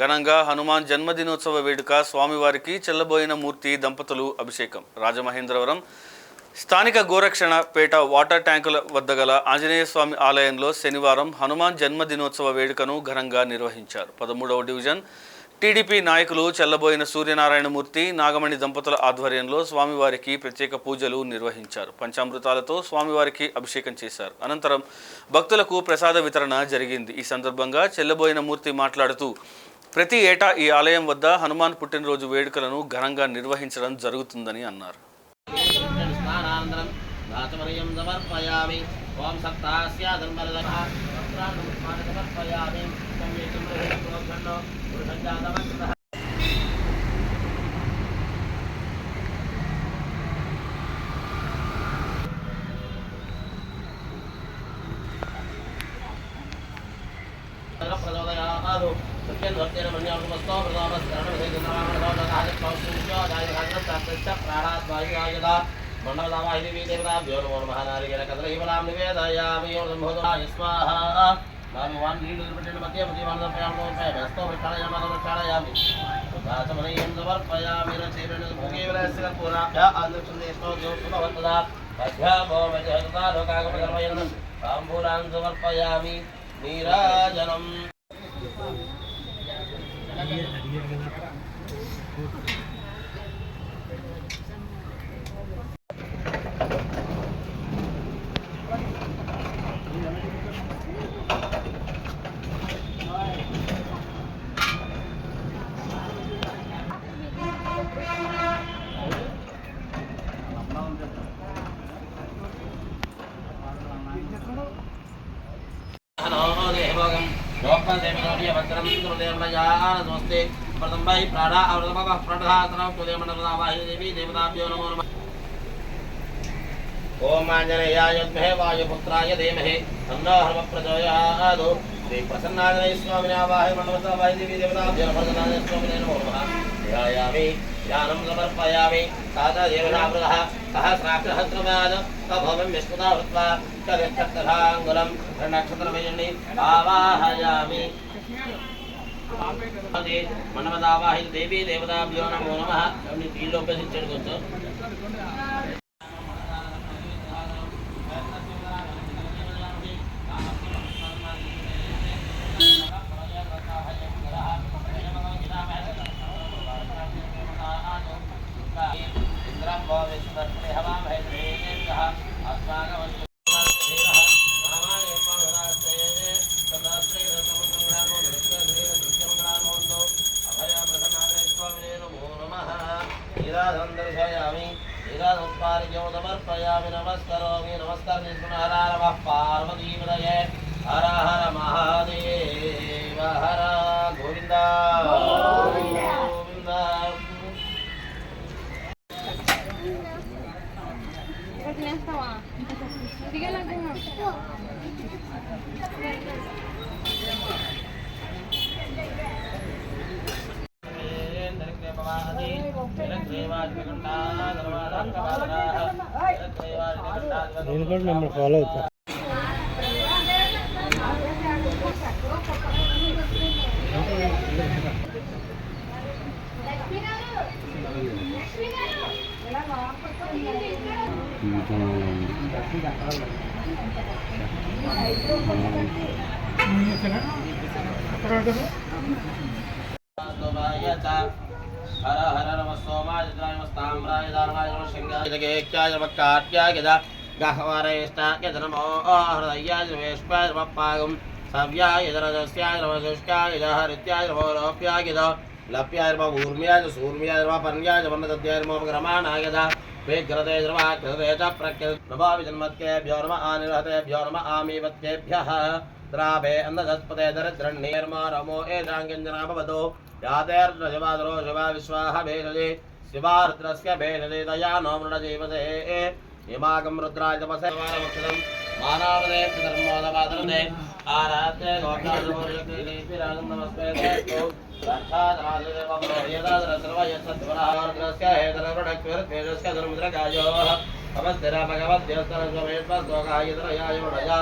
ఘనంగా హనుమాన్ జన్మదినోత్సవ వేడుక స్వామివారికి చెల్లబోయిన మూర్తి దంపతులు అభిషేకం. రాజమహేంద్రవరం స్థానిక గోరక్షణ పేట వాటర్ ట్యాంకుల వద్ద గల ఆంజనేయ స్వామి ఆలయంలో శనివారం హనుమాన్ జన్మదినోత్సవ వేడుకను ఘనంగా నిర్వహించారు. 13వ డివిజన్ టీడీపీ నాయకులు చెల్లబోయిన సూర్యనారాయణమూర్తి నాగమణి దంపతుల ఆధ్వర్యంలో స్వామివారికి ప్రత్యేక పూజలు నిర్వహించారు. పంచామృతాలతో స్వామివారికి అభిషేకం చేశారు. అనంతరం భక్తులకు ప్రసాద వితరణ జరిగింది. ఈ సందర్భంగా చెల్లబోయిన మూర్తి మాట్లాడుతూ ప్రతి ఏటా ఈ ఆలయం వద్ద హనుమాన్ పుట్టినరోజు వేడుకలను ఘనంగా నిర్వహించడం జరుగుతుందని అన్నారు. నీరాజనం ओम आंजनेयाय विद्महे वायुपुत्राय धीमहि तन्नो हनुमः प्रचोदयात्। श्री प्रसन्नांजनेय स्वामिने आवाहयामि मनोरथावाहि देवी देवताभ्यो नमः। स्वामिने नमो नमः। ध्यायामि ध्यानं समर्पयामि। ताता देवनावृतः सहस्राक्षहस्रपाद तभवं विस्मृता भूत्वा चरित्रतथाङ्गुलं नक्षत्रमेजनि आवाहयामि। मनमदावाहि देवी देवताभ्यो नमो नमः। तीलोपसिंचेडुकोच्चु नमस्करोमि नमस्कार पार्वतीपतये हर हर महादेव हर गोविंद गोविंद। నేను కూడా మిమ్మల్ని ఫాలో అవుతాను. हर हर नमः सोमाय नमः ताम्राय दानवाय नमः सिंहाय जगेक्याय नमः काट्याय गहवारेष्टाय नमो हृदयाय वेष्पाय नमः पागं सव्याय रजस्याय नमः शुष्काय हरित्याय नमो लोप्याय लप्याय नमः ऊर्म्याय सूर्म्याय नमः पन्याय वन्नदद्याय नमः ग्रमाणाय वेग्रते नमः कृते च प्रकृते नमः विजन्मत्केभ्यो नमः आनिर्हतेभ्यो नमः आमीवत्केभ्यः द्रावे अन्नदत्पते दरिद्रण्यर्मा रमो एषाङ्गञ्जना भवतो यातेर्नजवादरो शिवा विश्वाह भेषजे शिवारुद्रस्य भेषजे दया नो मृडजीवसे हिमागं रुद्राय तपसे वारवक्षदं मानावदे धर्मोदवादरदे आराध्य गोपालमोर्यक्तिराजं नमस्ते रक्षादराजदेवमोर्यदादर सर्वयत्सद्वरारुद्रस्य हेतरवडक्विर्तेजस्य धर्मद्रगायोः नमस्ते भगवद्योस्तरस्वमेत्वस्तोकायतरयाय वडया